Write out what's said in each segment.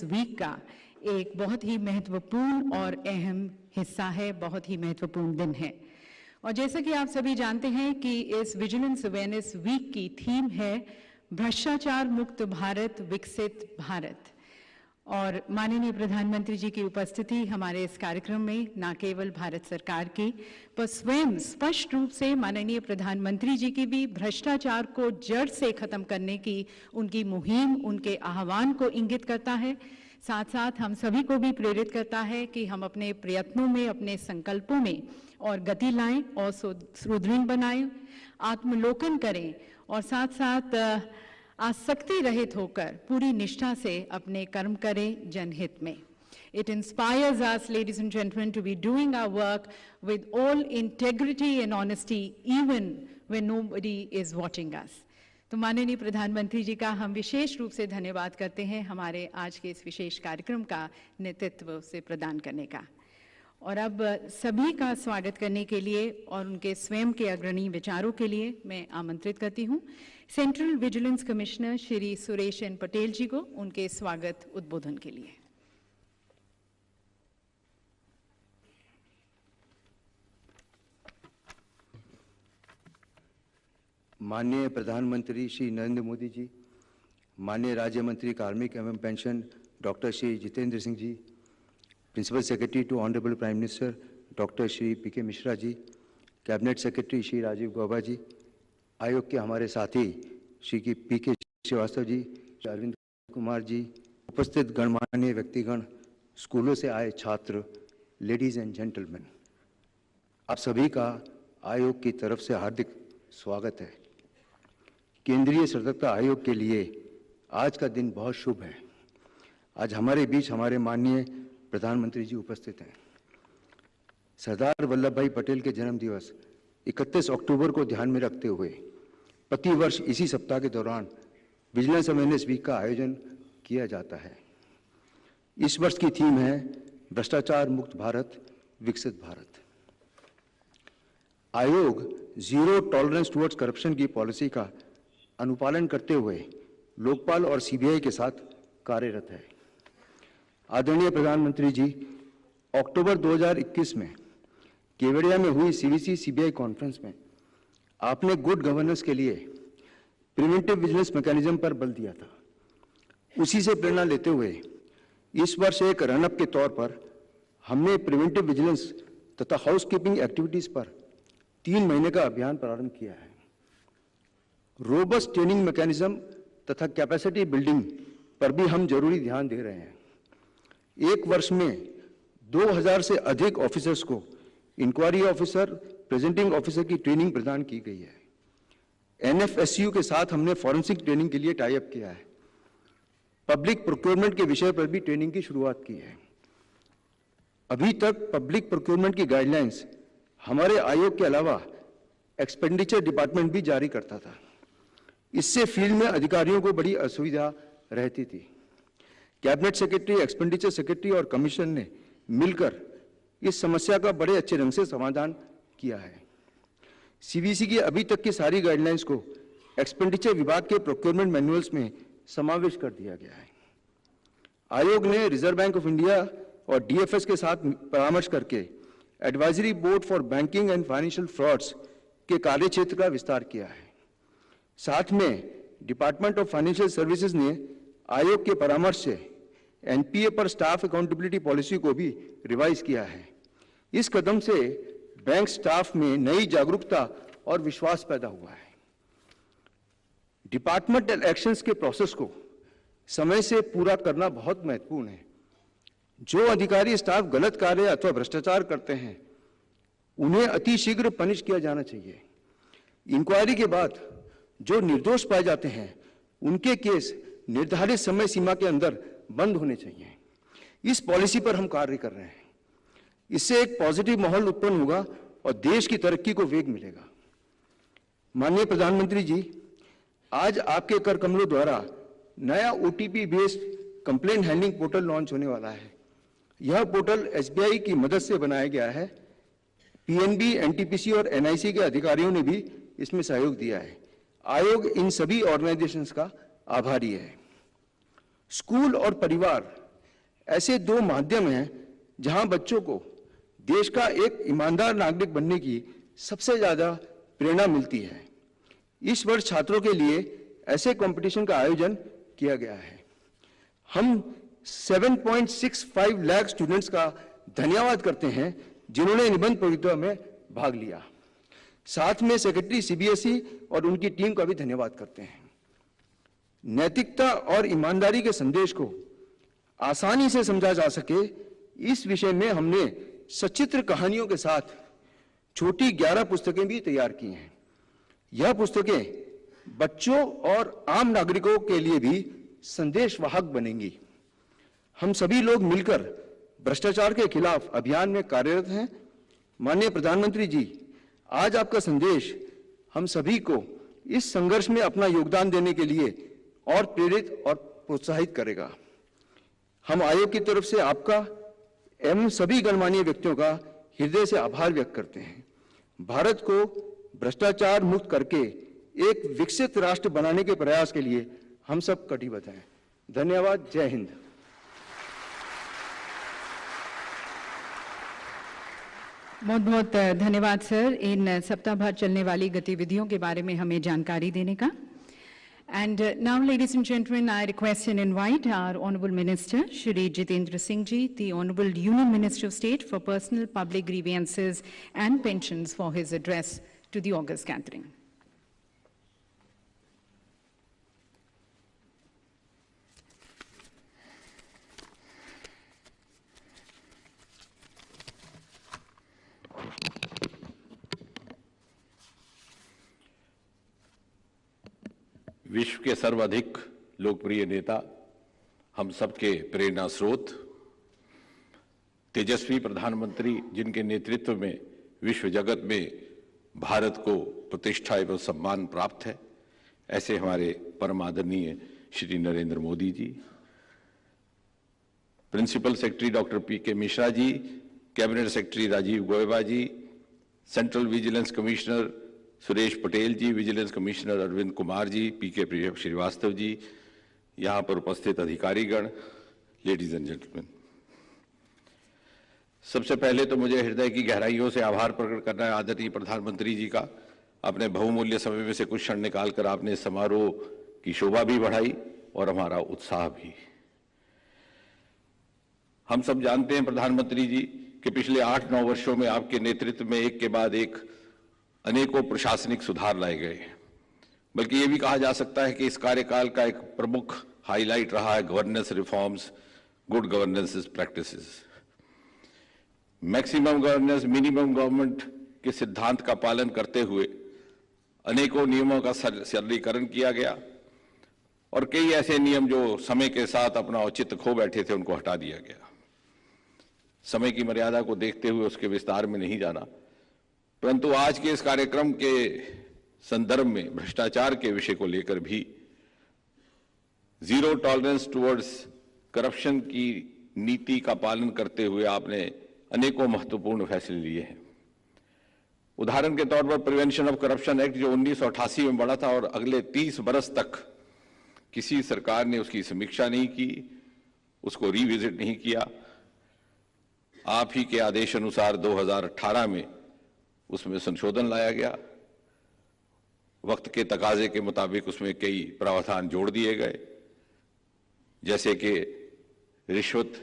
Week का एक बहुत ही महत्वपूर्ण और अहम हिस्सा है, बहुत ही महत्वपूर्ण दिन है। और जैसा कि आप सभी जानते हैं कि इस विजिलेंस अवेयरनेस वीक की थीम है भ्रष्टाचार मुक्त भारत, विकसित भारत। और माननीय प्रधानमंत्री जी की उपस्थिति हमारे इस कार्यक्रम में न केवल भारत सरकार की पर स्वयं स्पष्ट रूप से माननीय प्रधानमंत्री जी की भी भ्रष्टाचार को जड़ से खत्म करने की उनकी मुहिम, उनके आह्वान को इंगित करता है। साथ साथ हम सभी को भी प्रेरित करता है कि हम अपने प्रयत्नों में, अपने संकल्पों में और गति लाएं और सुदृढ़ बनाएं, आत्मलोकन करें और साथ साथ आसक्ति रहित होकर पूरी निष्ठा से अपने कर्म करें जनहित में। It inspires us, ladies and gentlemen, to be doing our work with all integrity and honesty, even when nobody is watching us. तो माननीय प्रधानमंत्री जी का हम विशेष रूप से धन्यवाद करते हैं हमारे आज के इस विशेष कार्यक्रम का नेतृत्व से प्रदान करने का। और अब सभी का स्वागत करने के लिए और उनके स्वयं के अग्रणी विचारों के लिए मैं आमंत्रित करती हूं central vigilance commissioner Shri Suresh N Patel ji को उनके स्वागत उद्बोधन के लिए। माननीय प्रधानमंत्री श्री नरेंद्र मोदी जी, माननीय राज्य मंत्री कार्मिक एवं pension doctor Shri Jitendra Singh ji, principal secretary to honourable prime minister doctor Shri P K Mishra ji, cabinet secretary Shri Rajiv Gauba ji, आयोग के हमारे साथी श्री पी के श्रीवास्तव जी, अरविंद कुमार जी, उपस्थित गणमान्य व्यक्तिगण, स्कूलों से आए छात्र, लेडीज एंड जेंटलमैन, आप सभी का आयोग की तरफ से हार्दिक स्वागत है। केंद्रीय सतर्कता आयोग के लिए आज का दिन बहुत शुभ है। आज हमारे बीच हमारे माननीय प्रधानमंत्री जी उपस्थित हैं। सरदार वल्लभ भाई पटेल के जन्म दिवस 31 अक्टूबर को ध्यान में रखते हुए प्रतिवर्ष इसी सप्ताह के दौरान विजिलेंस अवेयरनेस वीक का आयोजन किया जाता है। इस वर्ष की थीम है भ्रष्टाचार मुक्त भारत, विकसित भारत। आयोग जीरो टॉलरेंस टुवर्ड्स करप्शन की पॉलिसी का अनुपालन करते हुए लोकपाल और सीबीआई के साथ कार्यरत है। आदरणीय प्रधानमंत्री जी, अक्टूबर 2021 में केवड़िया में हुई सीवीसी सीबीआई कॉन्फ्रेंस में आपने गुड गवर्नेंस के लिए प्रिवेंटिव विजिलेंस मैकेनिज्म पर बल दिया था। उसी से प्रेरणा लेते हुए इस वर्ष एक रनअप के तौर पर हमने प्रिवेंटिव विजिलेंस तथा हाउसकीपिंग एक्टिविटीज पर 3 महीने का अभियान प्रारंभ किया है। रोबस्ट ट्रेनिंग मैकेनिज्म तथा कैपेसिटी बिल्डिंग पर भी हम जरूरी ध्यान दे रहे हैं। एक वर्ष में 2000 से अधिक ऑफिसर्स को इंक्वायरी ऑफिसर, प्रेजेंटिंग ऑफिसर की ट्रेनिंग प्रदान की गई है। एनएफएसयू के साथ हमने फॉरेंसिक ट्रेनिंग के लिए टाई अप किया है। पब्लिक प्रोक्योरमेंट के विषय पर भी ट्रेनिंग की शुरुआत की है। अभी तक पब्लिक प्रोक्योरमेंट की गाइडलाइंस हमारे आयोग के अलावा एक्सपेंडिचर डिपार्टमेंट भी जारी करता था। इससे फील्ड में अधिकारियों को बड़ी असुविधा रहती थी। कैबिनेट सेक्रेटरी, एक्सपेंडिचर सेक्रेटरी और कमीशन ने मिलकर इस समस्या का बड़े अच्छे ढंग से समाधान किया है। सीवीसी की अभी तक की सारी गाइडलाइंस को एक्सपेंडिचर विभाग के प्रोक्योरमेंट मैनुअल्स में समावेश कर दिया गया है। आयोग ने रिजर्व बैंक ऑफ इंडिया और डीएफएस के साथ परामर्श करके advisory board for banking and financial frauds के कार्य क्षेत्र का विस्तार किया है। साथ में डिपार्टमेंट ऑफ फाइनेंशियल सर्विसेज ने आयोग के परामर्श से एनपीए पर स्टाफ अकाउंटेबिलिटी पॉलिसी को भी रिवाइज किया है। इस कदम से बैंक स्टाफ में नई जागरूकता और विश्वास पैदा हुआ है। डिपार्टमेंटल एक्शंस के प्रोसेस को समय से पूरा करना बहुत महत्वपूर्ण है। जो अधिकारी स्टाफ गलत कार्य अथवा भ्रष्टाचार करते हैं उन्हें अतिशीघ्र पनिश किया जाना चाहिए। इंक्वायरी के बाद जो निर्दोष पाए जाते हैं उनके केस निर्धारित समय सीमा के अंदर बंद होने चाहिए। इस पॉलिसी पर हम कार्य कर रहे हैं। इससे एक पॉजिटिव माहौल उत्पन्न होगा और देश की तरक्की को वेग मिलेगा। माननीय प्रधानमंत्री जी, आज आपके कर कमलों द्वारा नया OTP based complaint handling portal launch होने वाला है। यह पोर्टल एसबीआई की मदद से बनाया गया है। पीएनबी, एनटीपीसी और एनआईसी के अधिकारियों ने भी इसमें सहयोग दिया है। आयोग इन सभी ऑर्गेनाइजेशंस का आभारी है। स्कूल और परिवार ऐसे दो माध्यम हैं जहां बच्चों को देश का एक ईमानदार नागरिक बनने की सबसे ज्यादा प्रेरणा मिलती है। इस वर्ष छात्रों के लिए ऐसे कंपटीशन का आयोजन किया गया है। हम 7.65 लाख स्टूडेंट्स का धन्यवाद करते हैं जिन्होंने निबंध प्रतियोगिता में भाग लिया। साथ में सेक्रेटरी सीबीएसई और उनकी टीम का भी धन्यवाद करते हैं। नैतिकता और ईमानदारी के संदेश को आसानी से समझा जा सके, इस विषय में हमने सचित्र कहानियों के साथ छोटी 11 पुस्तकें भी तैयार की हैं। यह पुस्तकें बच्चों और आम नागरिकों के लिए भी संदेशवाहक बनेंगी। हम सभी लोग मिलकर भ्रष्टाचार के खिलाफ अभियान में कार्यरत हैं। माननीय प्रधानमंत्री जी, आज आपका संदेश हम सभी को इस संघर्ष में अपना योगदान देने के लिए और प्रेरित और प्रोत्साहित करेगा। हम आयोग की तरफ से आपका एवं सभी गणमान्य व्यक्तियों का हृदय से आभार व्यक्त करते हैं। भारत को भ्रष्टाचार मुक्त करके एक विकसित राष्ट्र बनाने के प्रयास के लिए हम सब कटिबद्ध हैं। धन्यवाद। जय हिंद। बहुत बहुत धन्यवाद सर इन सप्ताह भर चलने वाली गतिविधियों के बारे में हमें जानकारी देने का। And now, ladies and gentlemen, I request and invite our Honorable Minister, Shri Jitendra Singh Ji, the Honorable Union Minister of State for Personal Public Grievances and Pensions, for his address to the August gathering. विश्व के सर्वाधिक लोकप्रिय नेता, हम सबके प्रेरणा स्रोत, तेजस्वी प्रधानमंत्री जिनके नेतृत्व में विश्व जगत में भारत को प्रतिष्ठा एवं सम्मान प्राप्त है, ऐसे हमारे परम आदरणीय Shri Narendra Modi ji, principal secretary doctor P K. Mishra ji, cabinet secretary Rajiv Gauba ji, central vigilance commissioner Suresh Patel ji, vigilance commissioner Arvind Kumar ji, P K. Srivastava ji, यहाँ पर उपस्थित अधिकारीगण, लेडीज एंड जेंटलमैन, सबसे पहले तो मुझे हृदय की गहराइयों से आभार प्रकट करना है आदरणीय प्रधानमंत्री जी का। अपने बहुमूल्य समय में से कुछ क्षण निकालकर आपने इस समारोह की शोभा भी बढ़ाई और हमारा उत्साह भी। हम सब जानते हैं प्रधानमंत्री जी कि पिछले 8-9 वर्षों में आपके नेतृत्व में एक के बाद एक अनेकों प्रशासनिक सुधार लाए गए, बल्कि ये भी कहा जा सकता है कि इस कार्यकाल का एक प्रमुख हाईलाइट रहा है governance reforms, good governance practices. Maximum governance minimum government के सिद्धांत का पालन करते हुए अनेकों नियमों का सरलीकरण किया गया और कई ऐसे नियम जो समय के साथ अपना औचित्य खो बैठे थे उनको हटा दिया गया। समय की मर्यादा को देखते हुए उसके विस्तार में नहीं जाना, परंतु आज के इस कार्यक्रम के संदर्भ में भ्रष्टाचार के विषय को लेकर भी जीरो टॉलरेंस टुवर्ड्स करप्शन की नीति का पालन करते हुए आपने अनेकों महत्वपूर्ण फैसले लिए हैं। उदाहरण के तौर पर प्रिवेंशन ऑफ करप्शन एक्ट जो 1988 में बना था और अगले 30 बरस तक किसी सरकार ने उसकी समीक्षा नहीं की, उसको रिविजिट नहीं किया। आप ही के आदेश अनुसार 2018 में उसमें संशोधन लाया गया। वक्त के तकाजे के मुताबिक उसमें कई प्रावधान जोड़ दिए गए, जैसे कि रिश्वत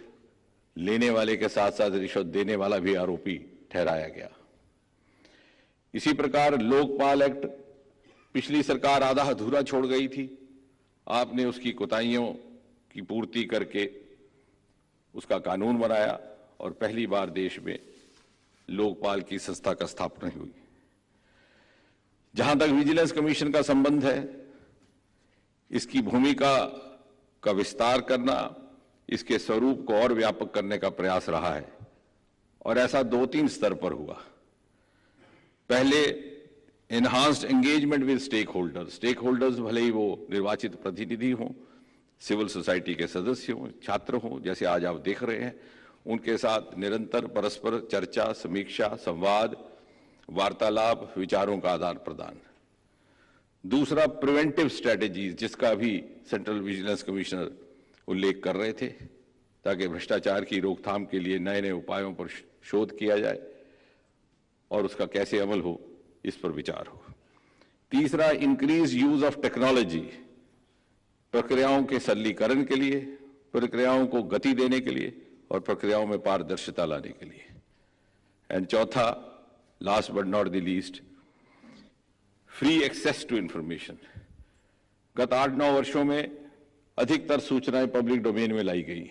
लेने वाले के साथ साथ रिश्वत देने वाला भी आरोपी ठहराया गया। इसी प्रकार लोकपाल एक्ट पिछली सरकार आधा अधूरा छोड़ गई थी, आपने उसकी कोताहियों की पूर्ति करके उसका कानून बनाया और पहली बार देश में लोकपाल की संस्था का स्थापना हुई। जहां तक विजिलेंस कमीशन का संबंध है, इसकी भूमिका का विस्तार करना, इसके स्वरूप को और व्यापक करने का प्रयास रहा है और ऐसा 2-3 स्तर पर हुआ। पहले enhanced engagement with stakeholders भले ही वो निर्वाचित प्रतिनिधि हों, सिविल सोसाइटी के सदस्य हों, छात्र हों, जैसे आज आप देख रहे हैं, उनके साथ निरंतर परस्पर चर्चा, समीक्षा, संवाद, वार्तालाप, विचारों का आदान प्रदान। दूसरा प्रिवेंटिव स्ट्रेटेजीज, जिसका भी सेंट्रल विजिलेंस कमिश्नर उल्लेख कर रहे थे, ताकि भ्रष्टाचार की रोकथाम के लिए नए नए उपायों पर शोध किया जाए और उसका कैसे अमल हो, इस पर विचार हो। तीसरा, इंक्रीज यूज ऑफ टेक्नोलॉजी, प्रक्रियाओं के सरलीकरण के लिए, प्रक्रियाओं को गति देने के लिए और प्रक्रियाओं में पारदर्शिता लाने के लिए। एंड चौथा, last but not the least, free access to information. गत 8-9 वर्षों में अधिकतर सूचनाएं पब्लिक डोमेन में लाई गई।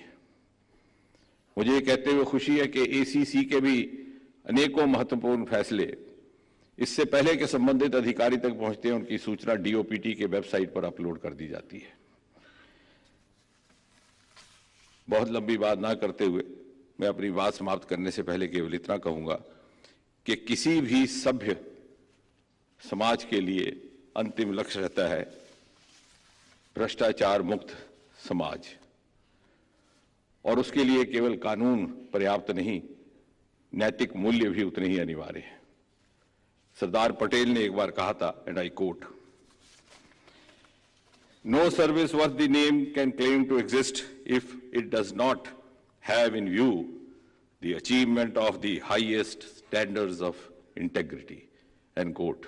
मुझे ये कहते हुए खुशी है कि एसीसी के भी अनेकों महत्वपूर्ण फैसले इससे पहले के संबंधित अधिकारी तक पहुंचते हैं, उनकी सूचना डीओपीटी के वेबसाइट पर अपलोड कर दी जाती है। बहुत लंबी बात ना करते हुए मैं अपनी बात समाप्त करने से पहले केवल इतना कहूंगा कि किसी भी सभ्य समाज के लिए अंतिम लक्ष्य रहता है भ्रष्टाचार मुक्त समाज, और उसके लिए केवल कानून पर्याप्त नहीं, नैतिक मूल्य भी उतने ही अनिवार्य है। सरदार पटेल ने एक बार कहा था, and I quote, no service worth the name can claim to exist if it does not have in view the achievement of the highest standards of integrity, and quote.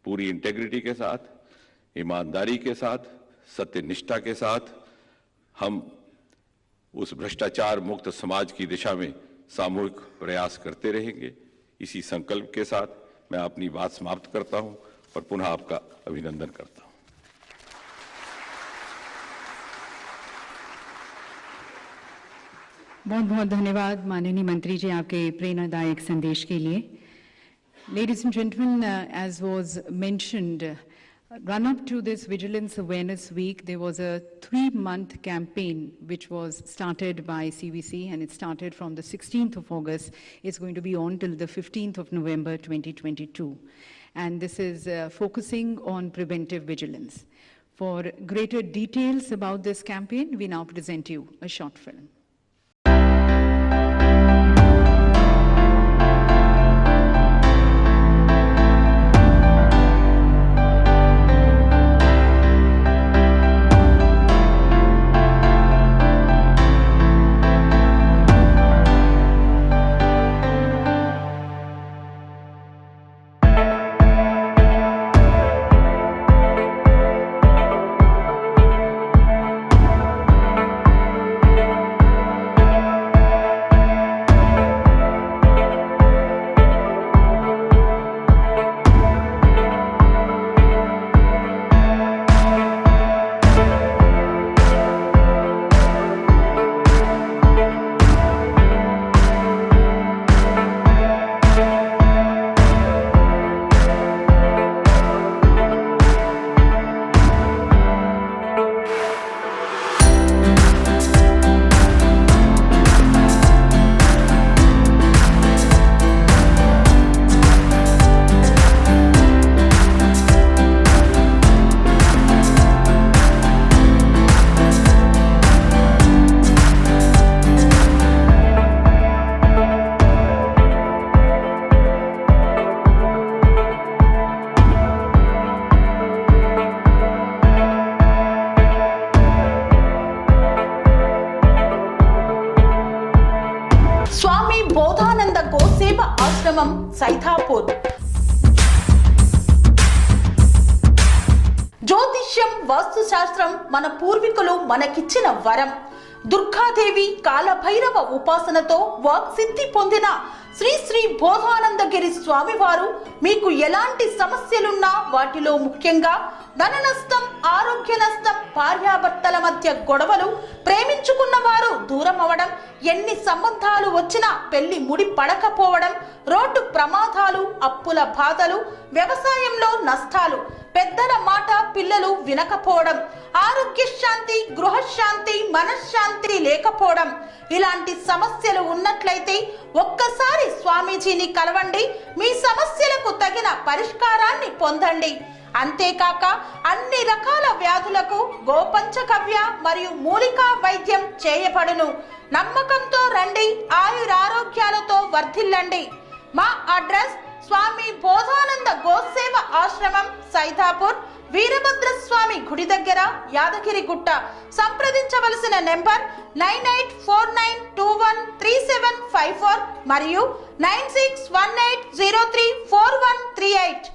पूरी इंटेग्रिटी के साथ, ईमानदारी के साथ, सत्यनिष्ठा के साथ हम उस भ्रष्टाचार मुक्त समाज की दिशा में सामूहिक प्रयास करते रहेंगे। इसी संकल्प के साथ मैं अपनी बात समाप्त करता हूं और पुनः आपका अभिनंदन करता हूं। बहुत बहुत धन्यवाद माननीय मंत्री जी आपके प्रेरणादायक संदेश के लिए। Ladies and gentlemen, as was mentioned, run up to this Vigilance Awareness Week, there was a 3-month campaign which was started by CVC, and it started from the 16th of August. It's going to be on till the 15th of November 2022. And this is focusing on preventive vigilance. For greater details about this campaign, we now present you a short film. Saithapur. జ్యోతిష్యం, వాస్తుశాస్త్రం మన పూర్వీకులు మనకిచ్చిన వరం. దుర్గాదేవి, కాలభైరవ ఉపాసనతో వాక్సిద్ధి పొందిన శ్రీ శ్రీ బోధానందగిరి స్వామివారు మీకు ఎలాంటి సమస్యలున్నా, వాటిలో ముఖ్యంగా ధన నష్టం, ఆరోగ్య నష్టం, భార్యాభర్తల మధ్య గొడవలు, ప్రేమించుకున్న వారు దూరం అవడం, ఎన్ని సంబంధాలు వచ్చినా పెళ్లి ముడి పడకపోవడం, రోడ్డు ప్రమాదాలు, అప్పుల బాధలు, వ్యవసాయంలో నష్టాలు, పెద్దల మాట పిల్లలు వినకపోవడం, ఆరోగ్య శాంతి, గృహశాంతి, మనశ్శాంతి లేకపోవడం, ఇలాంటి సమస్యలు ఉన్నట్లయితే ఒక్కసారి స్వామీజీని కలవండి. మీ సమస్యలకు తగిన పరిష్కారాన్ని పొందండి. అంతేకాక అన్ని రకాల వ్యాధులకు గోపంచగవ్య మరియు మూలికా వైద్యం చేయబడును. నమ్మకంతో రండి, ఆయురారోగ్యాలతో వర్ధిల్లండి. మా అడ్రస్ స్వామి బోధానంద గోసేవ ఆశ్రమం, సైథాపూర్, వీరభద్రస్వామి గుడి దగ్గర యాదగిరి గుట్ట. సంప్రదించవలసిన నెంబర్ 9849213754 మరియు 9618034138.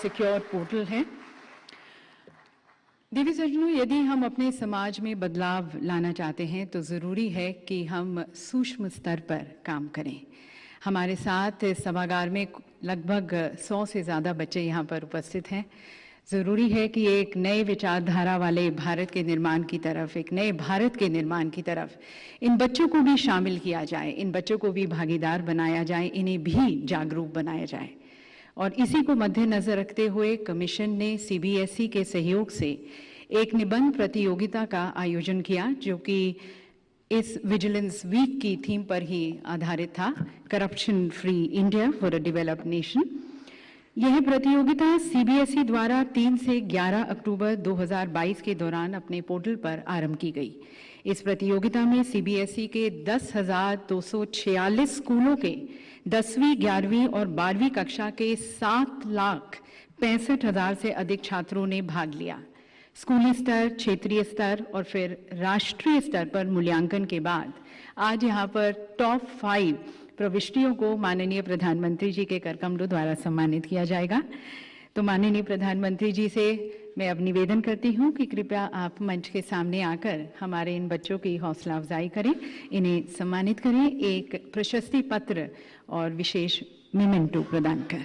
सिक्योर पोर्टल है। देवी सज्जनों, यदि हम अपने समाज में बदलाव लाना चाहते हैं तो ज़रूरी है कि हम सूक्ष्म स्तर पर काम करें। हमारे साथ इस सभागार में लगभग 100 से ज़्यादा बच्चे यहाँ पर उपस्थित हैं। ज़रूरी है कि एक नए विचारधारा वाले भारत के निर्माण की तरफ, एक नए भारत के निर्माण की तरफ इन बच्चों को भी शामिल किया जाए, इन बच्चों को भी भागीदार बनाया जाए, इन्हें भी जागरूक बनाया जाए। और इसी को मद्देनजर रखते हुए कमीशन ने CBSE के सहयोग से एक निबंध प्रतियोगिता का आयोजन किया, जो कि इस विजिलेंस वीक की थीम पर ही आधारित था, corruption free India for a developed nation. यह प्रतियोगिता CBSE द्वारा 3 से 11 अक्टूबर 2022 के दौरान अपने पोर्टल पर आरंभ की गई। इस प्रतियोगिता में CBSE के 10,246 स्कूलों के 10वीं, 11वीं और 12वीं कक्षा के 7,65,000 से अधिक छात्रों ने भाग लिया। स्कूली स्तर, क्षेत्रीय स्तर और फिर राष्ट्रीय स्तर पर मूल्यांकन के बाद आज यहाँ पर टॉप 5 प्रविष्टियों को माननीय प्रधानमंत्री जी के करकमलों द्वारा सम्मानित किया जाएगा। तो माननीय प्रधानमंत्री जी से मैं अब निवेदन करती हूँ कि कृपया आप मंच के सामने आकर हमारे इन बच्चों की हौसला अफजाई करें, इन्हें सम्मानित करें, एक प्रशस्ति पत्र और विशेष मेमेंटो प्रदान कर।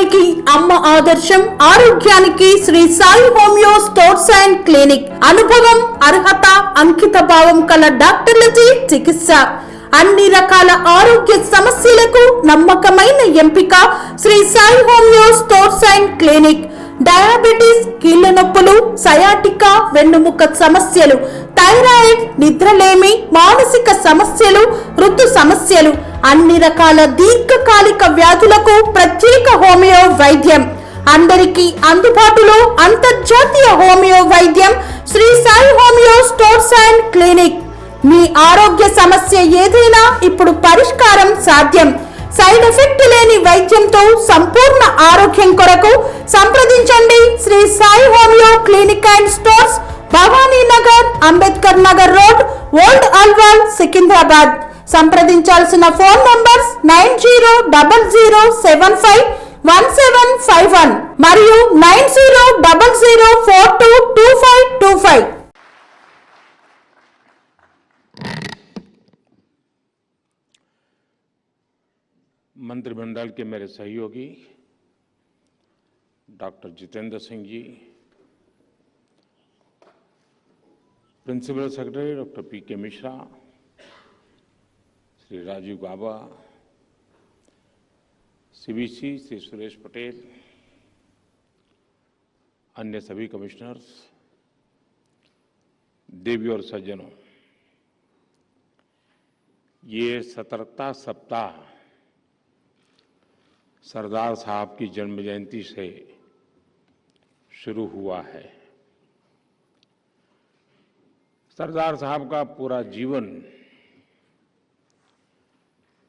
ఆరోగ్యానికి అమ్మ ఆదర్శం, ఆరోగ్యానికి Shri Sai homeo stores and clinic. అనుభవం, అర్హత, అంకిత భావం కల డాక్టర్లచే చికిత్స. అన్ని రకాల ఆరోగ్య సమస్యలకు నమ్మకమైన ఎంపిక Shri Sai homeo stores and clinic. Diabetes, కీళ్ల నొప్పులు, సయాటికా, వెన్నుముక సమస్యలు, థైరాయిడ్, నిద్రలేమి, మానసిక సమస్యలు, ఋతు సమస్యలు, అన్ని రకాల దీర్ఘకాలిక వ్యాధులకు ప్రత్యేక హోమియో వైద్యం. అందరికీ అందుబాటులో అంతర్జాతీయ హోమియో వైద్యం Shri Sai homeo stores and clinic. మీ ఆరోగ్య సమస్య ఏదైనా ఇప్పుడు పరిష్కారం సాధ్యం. సైడ్ ఎఫెక్ట్ లేని వైద్యంతో సంపూర్ణ ఆరోగ్యం కొరకు సంప్రదించండి Shri Sai homeo clinic and stores, Bhavani Nagar, Ambedkar Nagar road, old Alwal, Secunderabad. సంప్రదించాల్సిన ఫోన్ నంబర్స్ 9000751751 మరియు 9000422525. मंत्रिमंडल के मेरे सहयोगी doctor Jitendra Singh ji, principal secretary doctor P K. Mishra, Shri Rajiv Gauba, CBC Shri Suresh Patel, अन्य सभी कमिश्नर्स, देवी और सज्जनों, ये सतर्कता सप्ताह सरदार साहब की जन्म जयंती से शुरू हुआ है। सरदार साहब का पूरा जीवन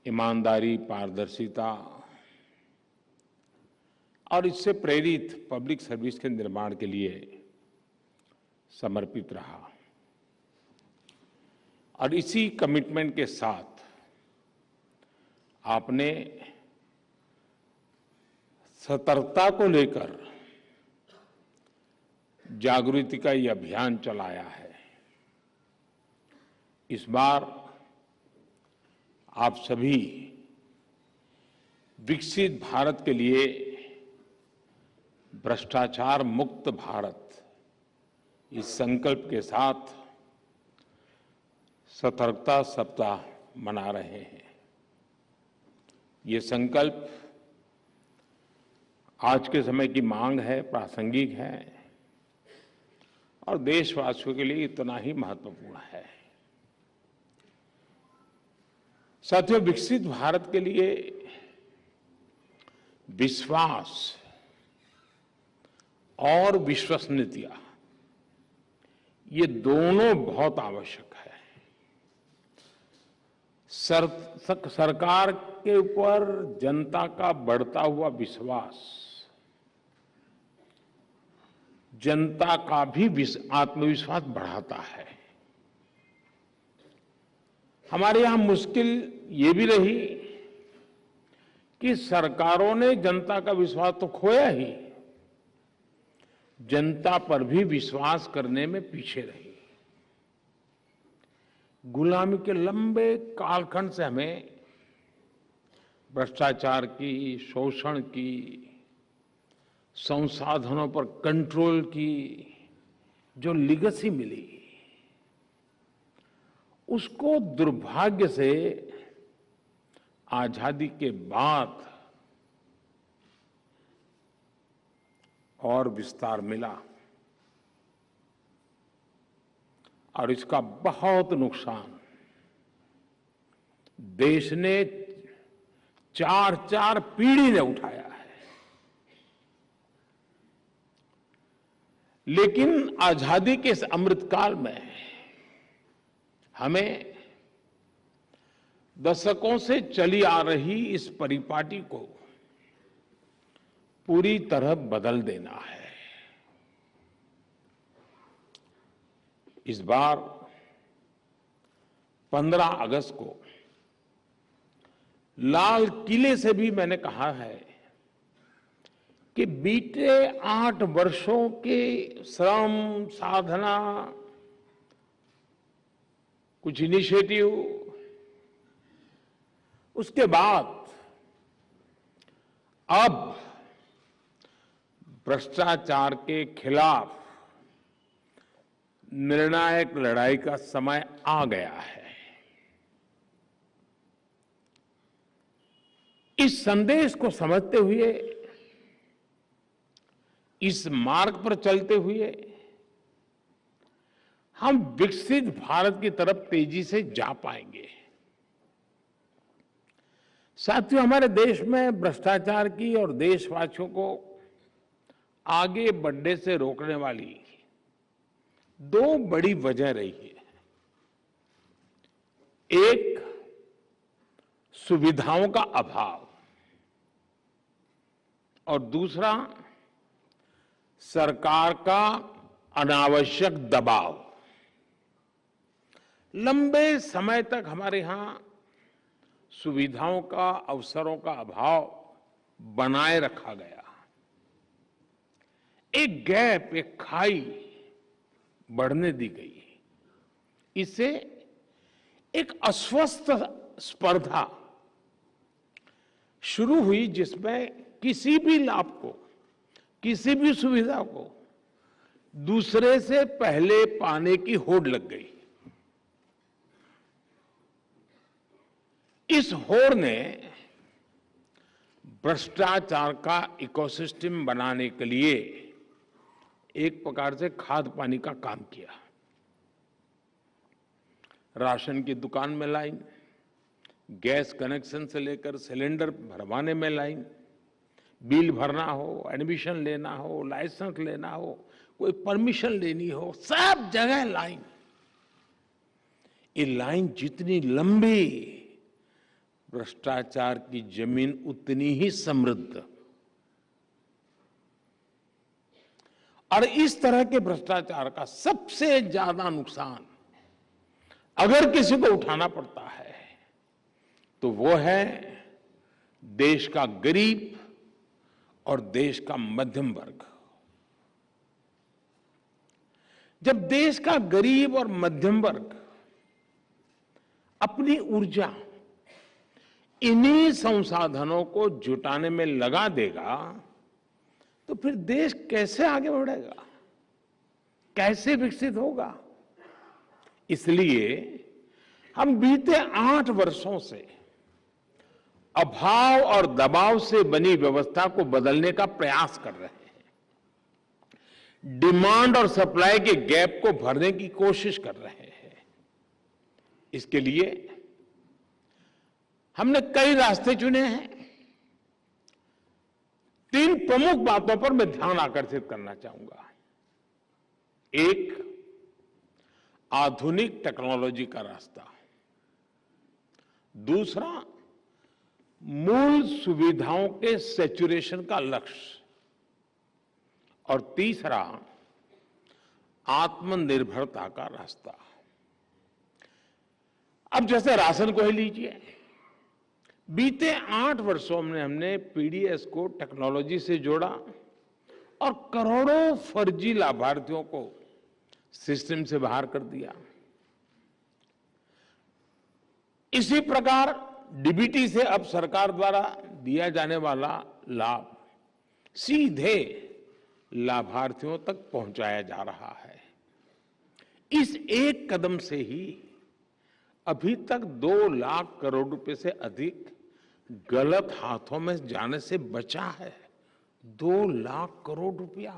ईमानदारी, पारदर्शिता और इससे प्रेरित पब्लिक सर्विस के निर्माण के लिए समर्पित रहा और इसी कमिटमेंट के साथ आपने सतर्कता को लेकर जागृति का ये अभियान चलाया है। इस बार आप सभी विकसित भारत के लिए भ्रष्टाचार मुक्त भारत इस संकल्प के साथ सतर्कता सप्ताह मना रहे हैं। ये संकल्प आज के समय की मांग है, प्रासंगिक है और देशवासियों के लिए इतना ही महत्वपूर्ण है। साथियों, विकसित भारत के लिए विश्वास और विश्वसनीयता, ये दोनों बहुत आवश्यक है। सरकार के ऊपर जनता का बढ़ता हुआ विश्वास जनता का भी आत्मविश्वास बढ़ाता है। हमारे यहां मुश्किल ये भी रही कि सरकारों ने जनता का विश्वास तो खोया ही, जनता पर भी विश्वास करने में पीछे रही। गुलामी के लंबे कालखंड से हमें भ्रष्टाचार की, शोषण की, संसाधनों पर कंट्रोल की जो लिगेसी मिली, उसको दुर्भाग्य से आजादी के बाद और विस्तार मिला और इसका बहुत नुकसान देश ने 4 पीढ़ी ने उठाया है। लेकिन आजादी के इस अमृतकाल में हमें दशकों से चली आ रही इस परिपाटी को पूरी तरह बदल देना है। इस बार 15 अगस्त को लाल किले से भी मैंने कहा है कि बीते 8 वर्षों के श्रम, साधना, कुछ इनिशिएटिव, उसके बाद अब भ्रष्टाचार के खिलाफ निर्णायक लड़ाई का समय आ गया है। इस संदेश को समझते हुए, इस मार्ग पर चलते हुए हम विकसित भारत की तरफ तेजी से जा पाएंगे। साथियों, हमारे देश में भ्रष्टाचार की और देशवासियों को आगे बढ़ने से रोकने वाली दो बड़ी वजह रही है। एक, सुविधाओं का अभाव, और दूसरा, सरकार का अनावश्यक दबाव। लंबे समय तक हमारे यहां सुविधाओं का, अवसरों का अभाव बनाए रखा गया। एक गैप, एक खाई बढ़ने दी गई। इससे एक अस्वस्थ स्पर्धा शुरू हुई, जिसमें किसी भी लाभ को, किसी भी सुविधा को दूसरे से पहले पाने की होड़ लग गई। इस होड़ ने भ्रष्टाचार का इकोसिस्टम बनाने के लिए एक प्रकार से खाद पानी का काम किया। राशन की दुकान में लाइन, गैस कनेक्शन से लेकर सिलेंडर भरवाने में लाइन, बिल भरना हो, एडमिशन लेना हो, लाइसेंस लेना हो, कोई परमिशन लेनी हो, सब जगह लाइन। ये लाइन जितनी लंबी, भ्रष्टाचार की जमीन उतनी ही समृद्ध। और इस तरह के भ्रष्टाचार का सबसे ज्यादा नुकसान अगर किसी को उठाना पड़ता है तो वो है देश का गरीब और देश का मध्यम वर्ग। जब देश का गरीब और मध्यम वर्ग अपनी ऊर्जा इन्हीं संसाधनों को जुटाने में लगा देगा तो फिर देश कैसे आगे बढ़ेगा, कैसे विकसित होगा। इसलिए हम बीते 8 वर्षों से अभाव और दबाव से बनी व्यवस्था को बदलने का प्रयास कर रहे हैं। डिमांड और सप्लाई के गैप को भरने की कोशिश कर रहे हैं। इसके लिए हमने कई रास्ते चुने हैं। 3 प्रमुख बातों पर मैं ध्यान आकर्षित करना चाहूंगा। एक, आधुनिक टेक्नोलॉजी का रास्ता। दूसरा, मूल सुविधाओं के सैचुरेशन का लक्ष्य। और तीसरा, आत्मनिर्भरता का रास्ता। अब जैसे राशन को ही लीजिए, बीते 8 वर्षों में हमने पीडीएस को टेक्नोलॉजी से जोड़ा और करोड़ों फर्जी लाभार्थियों को सिस्टम से बाहर कर दिया। इसी प्रकार डीबीटी से अब सरकार द्वारा दिया जाने वाला लाभ सीधे लाभार्थियों तक पहुंचाया जा रहा है। इस एक कदम से ही अभी तक 2 लाख करोड़ रुपए से अधिक गलत हाथों में जाने से बचा है। 2 लाख करोड़ रुपया।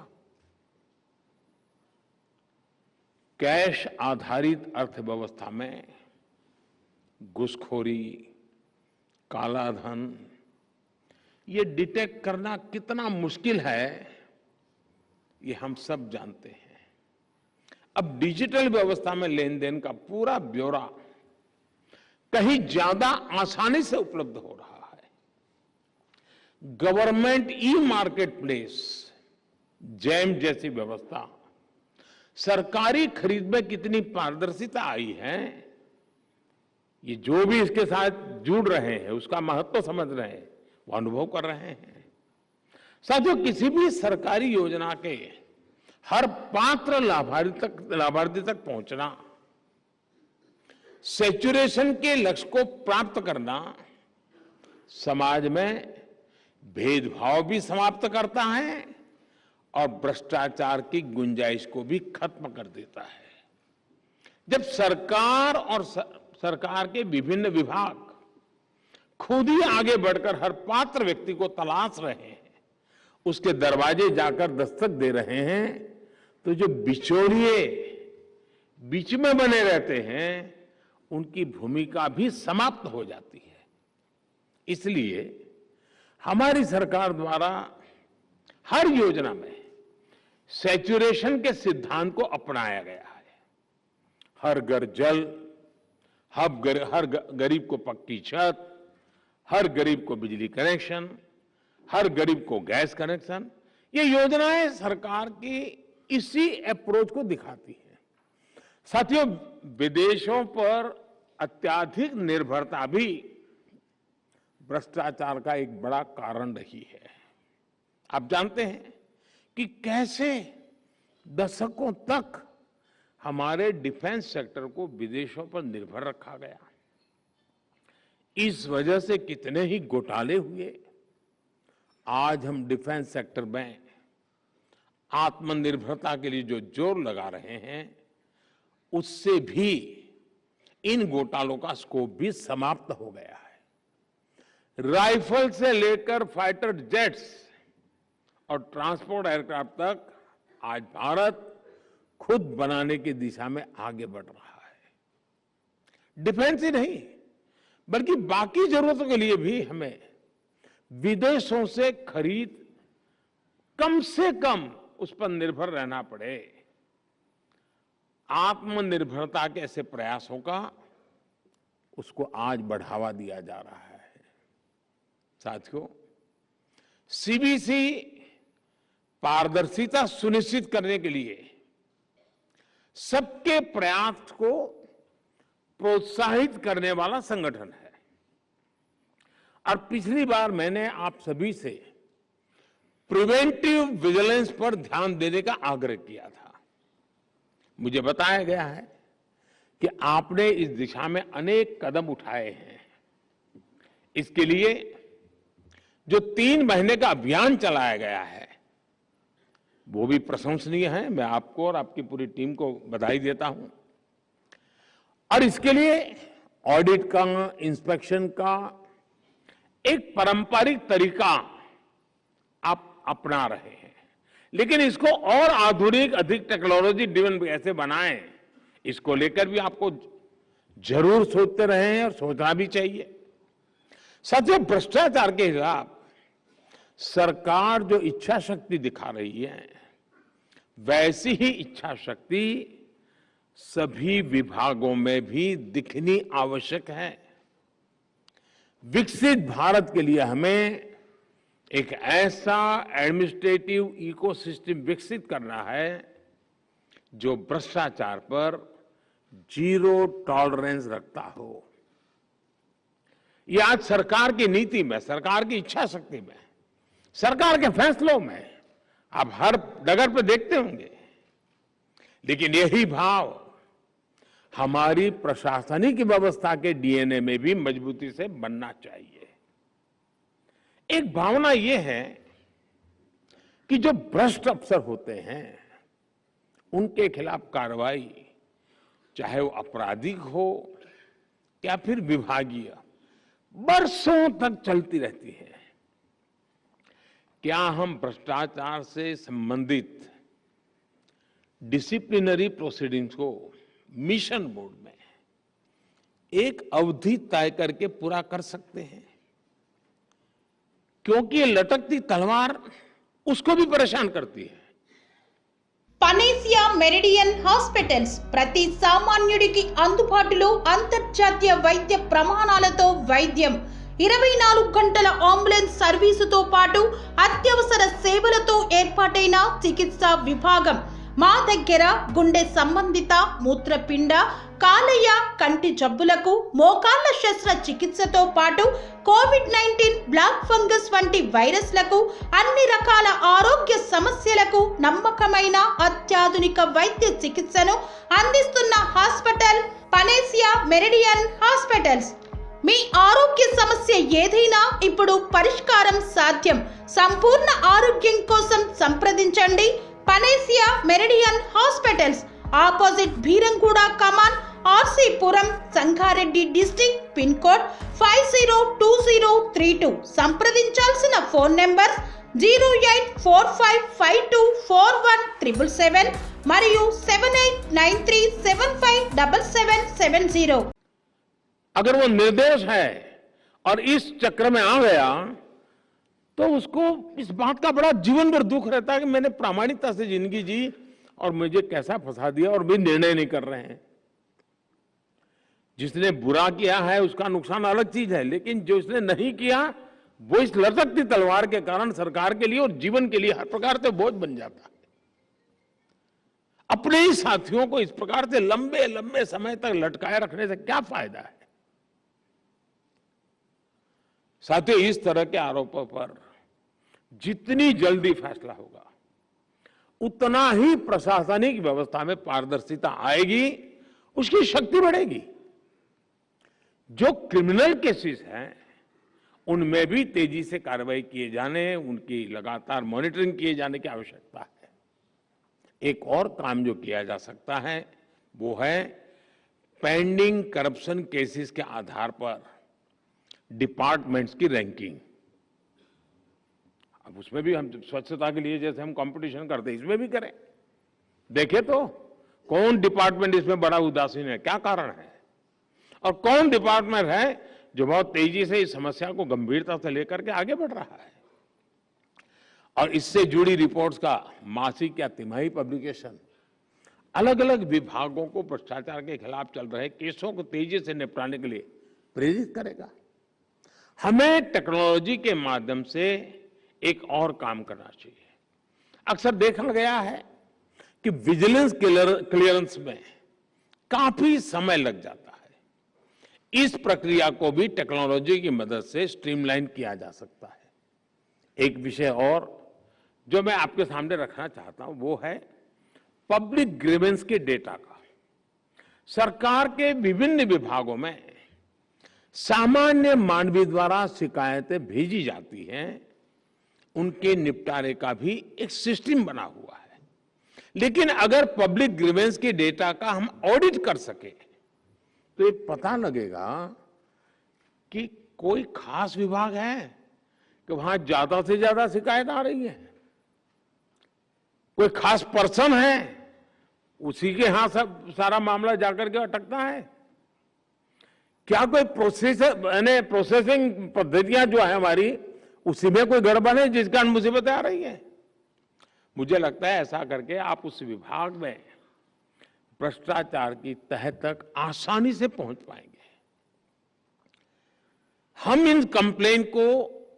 कैश आधारित अर्थव्यवस्था में घुसखोरी, काला धन, ये डिटेक्ट करना कितना मुश्किल है, ये हम सब जानते हैं। अब डिजिटल व्यवस्था में लेन देन का पूरा ब्यौरा कहीं ज्यादा आसानी से उपलब्ध हो रहा है। Government e market place, jam जैसी व्यवस्था, सरकारी खरीद में कितनी पारदर्शिता आई है, ये जो भी इसके साथ जुड़ रहे हैं उसका महत्व समझ रहे हैं, वो अनुभव कर रहे हैं। साथियों, किसी भी सरकारी योजना के हर पात्र लाभार्थी तक पहुंचना, सैचुरेशन के लक्ष्य को प्राप्त करना समाज में भेदभाव भी समाप्त करता है और भ्रष्टाचार की गुंजाइश को भी खत्म कर देता है। जब सरकार और सरकार के विभिन्न विभाग खुद ही आगे बढ़कर हर पात्र व्यक्ति को तलाश रहे हैं, उसके दरवाजे जाकर दस्तक दे रहे हैं, तो जो बिचौलिए बीच में बने रहते हैं उनकी भूमिका भी समाप्त हो जाती है। इसलिए हमारी सरकार द्वारा हर योजना में सैचुरेशन के सिद्धांत को अपनाया गया है। हर घर जल, हर गरीब को पक्की छत, हर गरीब को बिजली कनेक्शन, हर गरीब को गैस कनेक्शन, ये योजनाएं सरकार की इसी अप्रोच को दिखाती हैं। साथियों, विदेशों पर अत्यधिक निर्भरता भी भ्रष्टाचार का एक बड़ा कारण रही है। आप जानते हैं कि कैसे दशकों तक हमारे डिफेंस सेक्टर को विदेशों पर निर्भर रखा गया। इस वजह से कितने ही घोटाले हुए। आज हम डिफेंस सेक्टर में आत्मनिर्भरता के लिए जो जोर लगा रहे हैं, उससे भी इन घोटालों का स्कोप भी समाप्त हो गया है। राइफल से लेकर फाइटर जेट्स और ट्रांसपोर्ट एयरक्राफ्ट तक आज भारत खुद बनाने की दिशा में आगे बढ़ रहा है। डिफेंस ही नहीं बल्कि बाकी जरूरतों के लिए भी हमें विदेशों से खरीद कम से कम उस पर निर्भर रहना पड़े। आत्मनिर्भरता के ऐसे प्रयासों का उसको आज बढ़ावा दिया जा रहा है। साथियों, सीबीसी पारदर्शिता सुनिश्चित करने के लिए सबके प्रयास को प्रोत्साहित करने वाला संगठन है। और पिछली बार मैंने आप सभी से प्रिवेंटिव विजिलेंस पर ध्यान देने का आग्रह किया था। मुझे बताया गया है कि आपने इस दिशा में अनेक कदम उठाए हैं। इसके लिए जो 3 महीने का अभियान चलाया गया है वो भी प्रशंसनीय है। मैं आपको और आपकी पूरी टीम को बधाई देता हूं। और इसके लिए ऑडिट का, इंस्पेक्शन का एक पारंपरिक तरीका आप अपना रहे हैं, लेकिन इसको और आधुनिक, अधिक टेक्नोलॉजी ड्रिवन कैसे बनाएं, इसको लेकर भी आपको जरूर सोचते रहे हैं और सोचना भी चाहिए। साथियों, भ्रष्टाचार के खिलाफ सरकार जो इच्छा शक्ति दिखा रही है, वैसी ही इच्छा शक्ति सभी विभागों में भी दिखनी आवश्यक है। विकसित भारत के लिए हमें एक ऐसा एडमिनिस्ट्रेटिव इकोसिस्टम विकसित करना है जो भ्रष्टाचार पर जीरो टॉलरेंस रखता हो। ये आज सरकार की नीति में, सरकार की इच्छा शक्ति में, सरकार के फैसलों में आप हर डगर पर देखते होंगे। लेकिन यही भाव हमारी प्रशासनिक व्यवस्था के डीएनए में भी मजबूती से बनना चाहिए। एक भावना यह है कि जो भ्रष्ट अफसर होते हैं उनके खिलाफ कार्रवाई, चाहे वो आपराधिक हो या फिर विभागीय, बरसों तक चलती रहती है। क्या हम भ्रष्टाचार से संबंधित डिसिप्लिनरी प्रोसीडिंग्स को मिशन बोर्ड में एक अवधि तय करके पूरा कर सकते हैं? क्योंकि ये लटकती तलवार उसको भी परेशान करती है। పనేసియా మెరిడియన్ హాస్పిటల్స్ ప్రతి సామాన్యుడికి అందుబాటులో అంతర్జాతీయ వైద్య ప్రమాణాలతో వైద్యం, 24 గంటల అంబులెన్స్ సర్వీసుతో పాటు అత్యవసర సేవలతో ఏర్పాటైన చికిత్సా విభాగం. మా దగ్గర గుండె సంబంధిత, మూత్రపిండ, కాలేయ, కంటి జబ్బులకు, మోకాళ్ల శస్త్ర చికిత్సతో పాటు కోవిడ్-19, బ్లాక్ ఫంగస్ వంటి వైరస్లకు, అన్ని రకాల ఆరోగ్య సమస్యలకు నమ్మకమైన అత్యాధునిక వైద్య చికిత్సను అందిస్తున్న హాస్పిటల్ పనేసియా మెరిడియన్ హాస్పిటల్స్. మీ ఆరోగ్య సమస్య ఏదైనా ఇప్పుడు పరిష్కారం సాధ్యం. సంపూర్ణ ఆరోగ్యం కోసం సంప్రదించండి Panacea Meridian hospitals, opposite Bhiramguda Kaman, RC Puram, Sangareddy district, pin code 502032. సంప్రదించాల్సిన ఫోన్ నెంబర్ 0845524177 మరియు 7893757770. अगर वो निर्दोष है और इस चक्र में आ गया तो उसको इस बात का बड़ा जीवन भर दुख रहता है कि मैंने प्रामाणिकता से जिंदगी जी और मुझे कैसा फंसा दिया और भी निर्णय नहीं कर रहे हैं। जिसने बुरा किया है उसका नुकसान अलग चीज है, लेकिन जो इसने नहीं किया वो इस लटकती तलवार के कारण सरकार के लिए और जीवन के लिए हर प्रकार से बोझ बन जाता है। अपने ही साथियों को इस प्रकार से लंबे लंबे समय तक लटकाए रखने से क्या फायदा है। साथियों, इस तरह के आरोपों पर जितनी जल्दी फैसला होगा उतना ही प्रशासनिक व्यवस्था में पारदर्शिता आएगी, उसकी शक्ति बढ़ेगी। जो क्रिमिनल केसेस हैं उनमें भी तेजी से कार्रवाई किए जाने, उनकी लगातार मॉनिटरिंग किए जाने की आवश्यकता है। एक और काम जो किया जा सकता है वो है पेंडिंग करप्शन केसेस के आधार पर डिपार्टमेंट्स की रैंकिंग। अब उसमें भी हम स्वच्छता के लिए जैसे हम कंपटीशन करते हैं इसमें भी करें, देखें तो कौन डिपार्टमेंट इसमें बड़ा उदासीन है, क्या कारण है, और कौन डिपार्टमेंट है जो बहुत तेजी से इस समस्या को गंभीरता से लेकर के आगे बढ़ रहा है। और इससे जुड़ी रिपोर्ट्स का मासिक या तिमाही पब्लिकेशन अलग अलग विभागों को भ्रष्टाचार के खिलाफ चल रहे केसों को तेजी से निपटाने के लिए प्रेरित करेगा। हमें टेक्नोलॉजी के माध्यम से एक और काम करना चाहिए। अक्सर देखा गया है कि विजिलेंस क्लियरेंस में काफी समय लग जाता है। इस प्रक्रिया को भी टेक्नोलॉजी की मदद से स्ट्रीमलाइन किया जा सकता है। एक विषय और जो मैं आपके सामने रखना चाहता हूं वो है पब्लिक ग्रीवेंस के डेटा का। सरकार के विभिन्न विभागों में सामान्य मानवीय द्वारा शिकायतें भेजी जाती हैं, उनके निपटारे का भी एक सिस्टम बना हुआ है। लेकिन अगर पब्लिक ग्रीवेंस के डेटा का हम ऑडिट कर सके तो ये पता लगेगा कि कोई खास विभाग है कि वहां ज्यादा से ज्यादा शिकायत आ रही है, कोई खास पर्सन है उसी के यहां सब सारा मामला जाकर के अटकता है, क्या कोई प्रोसेसिंग पद्धतियां जो है हमारी उसी में कोई गड़बड़ है जिस कारण मुसीबतें आ रही है। मुझे लगता है ऐसा करके आप उस विभाग में भ्रष्टाचार की तह तक आसानी से पहुंच पाएंगे। हम इन कंप्लेन को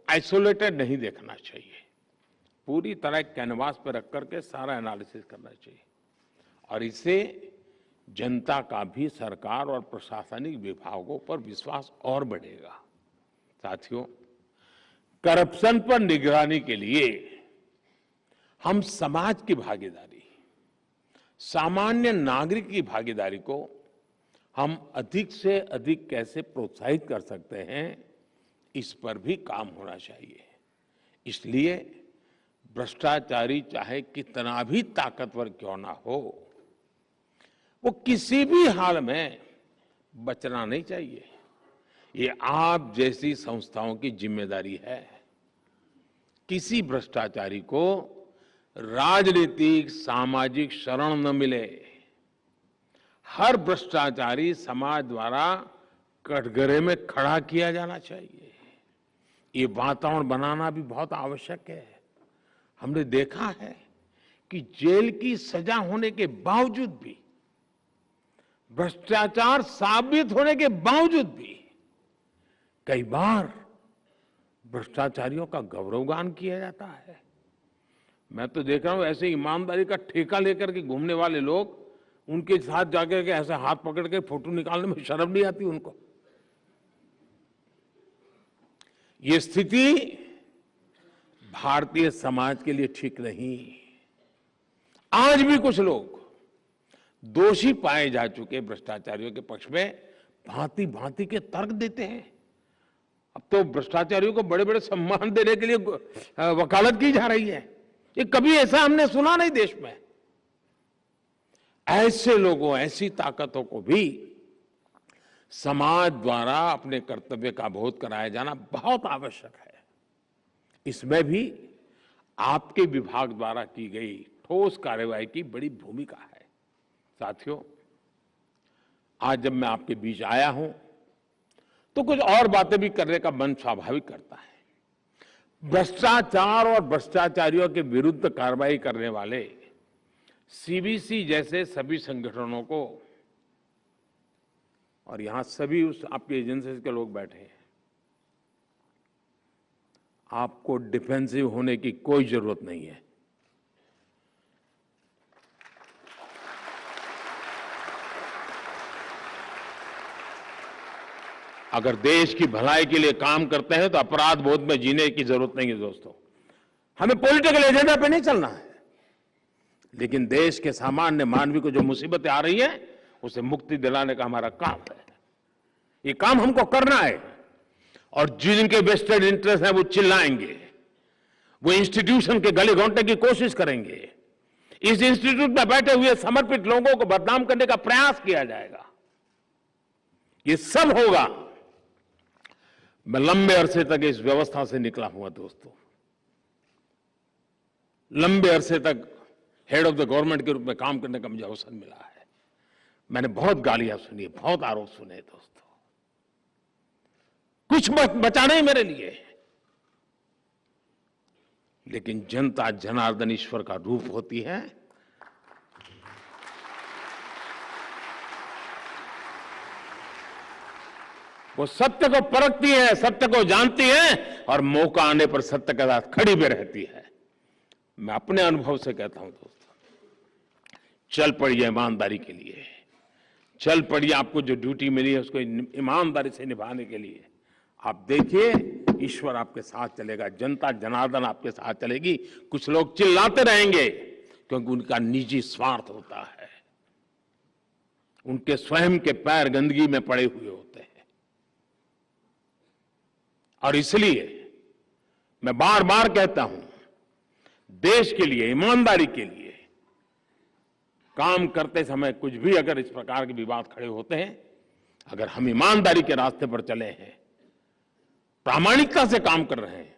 आइसोलेटेड नहीं देखना चाहिए, पूरी तरह कैनवास पर रख करके सारा एनालिसिस करना चाहिए और इससे जनता का भी सरकार और प्रशासनिक विभागों पर विश्वास और बढ़ेगा। साथियों, करप्शन पर निगरानी के लिए हम समाज की भागीदारी, सामान्य नागरिक की भागीदारी को हम अधिक से अधिक कैसे प्रोत्साहित कर सकते हैं, इस पर भी काम होना चाहिए। इसलिए भ्रष्टाचारी चाहे कितना भी ताकतवर क्यों ना हो, वो किसी भी हाल में बचना नहीं चाहिए। ये आप जैसी संस्थाओं की जिम्मेदारी है। किसी भ्रष्टाचारी को राजनीतिक सामाजिक शरण न मिले। हर भ्रष्टाचारी समाज द्वारा कटघरे में खड़ा किया जाना चाहिए। ये वातावरण बनाना भी बहुत आवश्यक है। हमने देखा है कि जेल की सजा होने के बावजूद भी, भ्रष्टाचार साबित होने के बावजूद भी कई बार भ्रष्टाचारियों का गौरवगान किया जाता है। मैं तो देख रहा हूं ऐसे ईमानदारी का ठेका लेकर के घूमने वाले लोग, उनके साथ जाकर के ऐसे हाथ पकड़ के फोटो निकालने में शर्म नहीं आती उनको। ये स्थिति भारतीय समाज के लिए ठीक नहीं। आज भी कुछ लोग दोषी पाए जा चुके भ्रष्टाचारियों के पक्ष में भांति भांति के तर्क देते हैं अब तो भ्रष्टाचारियों को बड़े बड़े सम्मान देने के लिए वकालत की जा रही है। ये कभी ऐसा हमने सुना नहीं देश में। ऐसे लोगों, ऐसी ताकतों को भी समाज द्वारा अपने कर्तव्य का बोध कराया जाना बहुत आवश्यक है। इसमें भी आपके विभाग द्वारा की गई ठोस कार्रवाई की बड़ी भूमिका है। साथियों, आज जब मैं आपके बीच आया हूं तो कुछ और बातें भी करने का मन स्वाभाविक करता है। भ्रष्टाचार और भ्रष्टाचारियों के विरुद्ध कार्रवाई करने वाले सीबीसी जैसे सभी संगठनों को, और यहां सभी उस आपकी एजेंसी के लोग बैठे हैं, आपको डिफेंसिव होने की कोई जरूरत नहीं है। अगर देश की भलाई के लिए काम करते हैं तो अपराध बोध में जीने की जरूरत नहीं है दोस्तों। हमें पॉलिटिकल एजेंडा पे नहीं चलना है, लेकिन देश के सामान्य मानवी को जो मुसीबतें आ रही हैं उसे मुक्ति दिलाने का हमारा काम है। ये काम हमको करना है। और जिनके वेस्टेड इंटरेस्ट है वो चिल्लाएंगे, वो इंस्टीट्यूशन के गले घोंटने की कोशिश करेंगे, इस इंस्टीट्यूट में बैठे हुए समर्पित लोगों को बदनाम करने का प्रयास किया जाएगा। ये सब होगा। मैं लंबे अरसे तक इस व्यवस्था से निकला हुआ दोस्तों। लंबे अरसे तक हेड ऑफ द गवर्नमेंट के रूप में काम करने का मुझे अवसर मिला है। मैंने बहुत गालियां सुनी, बहुत आरोप सुने दोस्तों। कुछ बचा नहीं मेरे लिए, लेकिन जनता जनार्दन ईश्वर का रूप होती है। वो सत्य को परखती है, सत्य को जानती है और मौका आने पर सत्य के साथ खड़ी भी रहती है। मैं अपने अनुभव से कहता हूं दोस्तों, चल पड़िए ईमानदारी के लिए, चल पड़िए आपको जो ड्यूटी मिली है उसको ईमानदारी से निभाने के लिए। आप देखिए ईश्वर आपके साथ चलेगा, जनता जनार्दन आपके साथ चलेगी। कुछ लोग चिल्लाते रहेंगे क्योंकि उनका निजी स्वार्थ होता है, उनके स्वयं के पैर गंदगी में पड़े हुए होते हैं। और इसलिए मैं बार बार कहता हूं, देश के लिए, ईमानदारी के लिए काम करते समय कुछ भी अगर इस प्रकार के विवाद खड़े होते हैं, अगर हम ईमानदारी के रास्ते पर चले हैं, प्रामाणिकता से काम कर रहे हैं,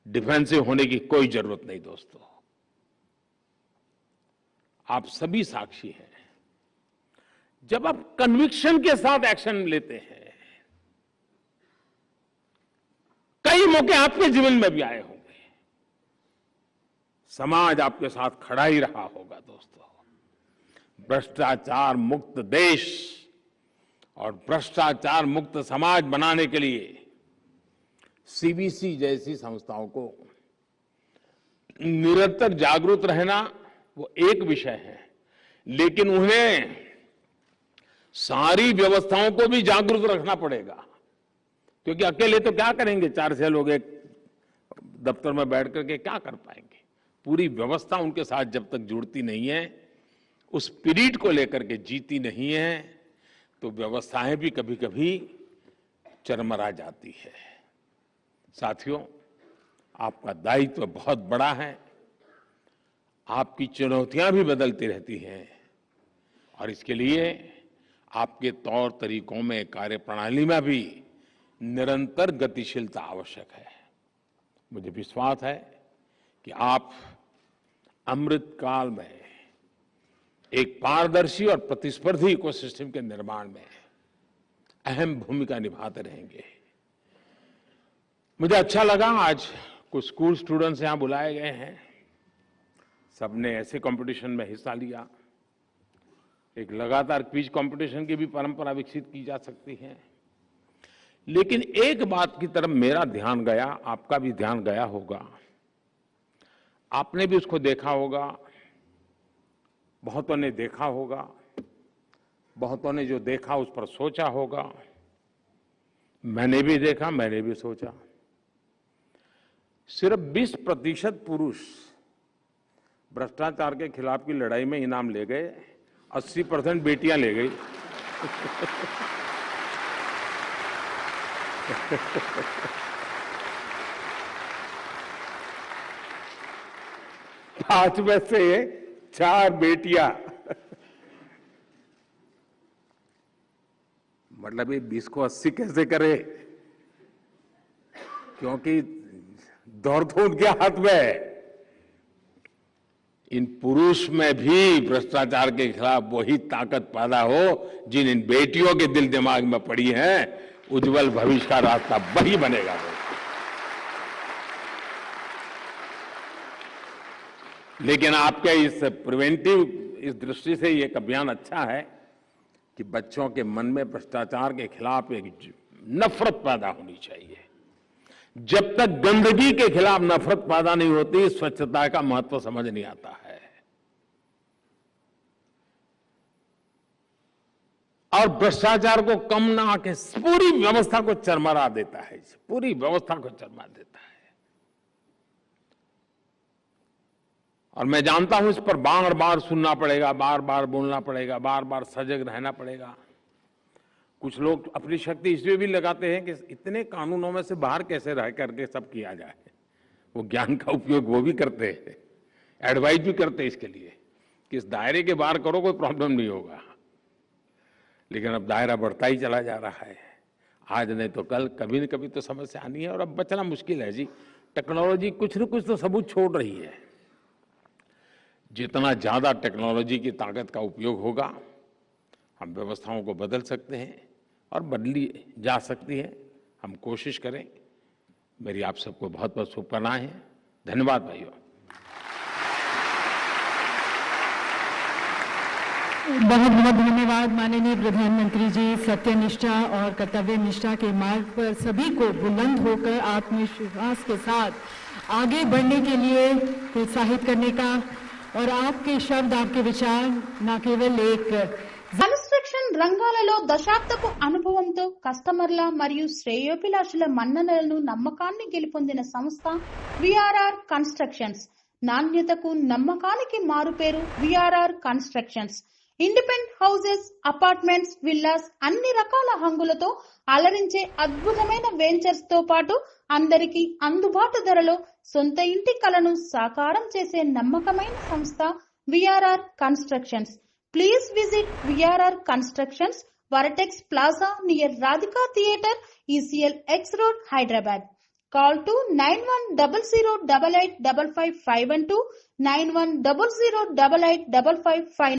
डिफेंसिव होने की कोई जरूरत नहीं दोस्तों। आप सभी साक्षी हैं। जब आप कन्विक्शन के साथ एक्शन लेते हैं, कई मौके आपके जीवन में भी आए होंगे, समाज आपके साथ खड़ा ही रहा होगा दोस्तों। भ्रष्टाचार मुक्त देश और भ्रष्टाचार मुक्त समाज बनाने के लिए सीबीसी जैसी संस्थाओं को निरंतर जागरूक रहना वो एक विषय है, लेकिन उन्हें सारी व्यवस्थाओं को भी जागरूक रखना पड़ेगा। क्योंकि अकेले तो क्या करेंगे, 4-6 लोग एक दफ्तर में बैठ करके क्या कर पाएंगे। पूरी व्यवस्था उनके साथ जब तक जुड़ती नहीं है, उस स्पिरिट को लेकर के जीती नहीं है, तो व्यवस्थाएं भी कभी कभी चरमरा जाती है। साथियों, आपका दायित्व बहुत बड़ा है, आपकी चुनौतियां भी बदलती रहती हैं और इसके लिए आपके तौर तरीकों में, कार्यप्रणाली में भी निरंतर गतिशीलता आवश्यक है। मुझे विश्वास है कि आप अमृत काल में एक पारदर्शी और प्रतिस्पर्धी इकोसिस्टम के निर्माण में अहम भूमिका निभाते रहेंगे। मुझे अच्छा लगा, आज कुछ स्कूल स्टूडेंट्स यहां बुलाए गए हैं, सबने ऐसे कंपटीशन में हिस्सा लिया। एक लगातार क्विज कंपटीशन की भी परंपरा विकसित की जा सकती है। लेकिन एक बात की तरफ मेरा ध्यान गया, आपका भी ध्यान गया होगा, आपने भी उसको देखा होगा, बहुतों ने देखा होगा, बहुतों ने जो देखा उस पर सोचा होगा। मैंने भी देखा, मैंने भी सोचा। सिर्फ 20% पुरुष भ्रष्टाचार के खिलाफ की लड़ाई में इनाम ले गए, 80% बेटियां ले गई। 5 में से 4 बेटियां। मतलब ये 20 को 80 कैसे करे, क्योंकि दौर तो उनके हाथ में है। इन पुरुष में भी भ्रष्टाचार के खिलाफ वही ताकत पैदा हो जिन इन बेटियों के दिल दिमाग में पड़ी है, उज्जवल भविष्य का रास्ता वही बनेगा। लेकिन आपके इस प्रिवेंटिव इस दृष्टि से ये अभियान अच्छा है कि बच्चों के मन में भ्रष्टाचार के खिलाफ एक नफरत पैदा होनी चाहिए। जब तक गंदगी के खिलाफ नफरत पैदा नहीं होती, स्वच्छता का महत्व समझ नहीं आता है। और भ्रष्टाचार को कम ना आके पूरी व्यवस्था को चरमरा देता है, पूरी व्यवस्था को चरमरा देता है। और मैं जानता हूं इस पर बार बार सुनना पड़ेगा, बार बार बोलना पड़ेगा, बार बार सजग रहना पड़ेगा। कुछ लोग अपनी शक्ति इसलिए भी लगाते हैं कि इतने कानूनों में से बाहर कैसे रह करके सब किया जाए। वो ज्ञान का उपयोग वो भी करते हैं, एडवाइस भी करते हैं इसके लिए कि इस दायरे के बाहर करो, कोई प्रॉब्लम नहीं होगा। लेकिन अब दायरा बढ़ता ही चला जा रहा है। आज नहीं तो कल, कभी न कभी तो समस्या आनी है और अब बचना मुश्किल है जी। टेक्नोलॉजी कुछ न कुछ तो सबूत छोड़ रही है। जितना ज्यादा टेक्नोलॉजी की ताकत का उपयोग होगा, हम व्यवस्थाओं को बदल सकते हैं और बदली जा सकती है। हम कोशिश करें। मेरी आप सबको बहुत बहुत शुभकामनाएं हैं। धन्यवाद भाइयों। बहुत बहुत धन्यवाद माननीय प्रधानमंत्री जी। सत्यनिष्ठा और कर्तव्य निष्ठा के मार्ग पर सभी को बुलंद होकर आत्मविश्वास के साथ आगे बढ़ने के लिए प्रोत्साहित करने का, और आपके शब्द, आपके विचार न केवल एक కన్స్ట్రక్షన్ రంగాలలో దశాబ్దపు అనుభవంతో కస్టమర్ల మరియు శ్రేయోభిలాషుల మన్ననలను నమ్మకాన్ని గెలుపొందిన సంస్థ విఆర్ఆర్ కన్స్ట్రక్షన్స్. నాణ్యతకు నమ్మకానికి మారుపేరు VRR constructions. Independent houses, apartments, villas అన్ని రకాల హంగులతో అలరించే అద్భుతమైన వెంచర్స్ తో పాటు అందరికీ అందుబాటు ధరలో సొంత ఇంటి కలను సాకారం చేసే నమ్మకమైన సంస్థ VRR constructions. Please visit VRR Constructions, Varatex Plaza near Radhika Theatre, ECL X Road, Hyderabad. Call to 9100885552, 9100885559.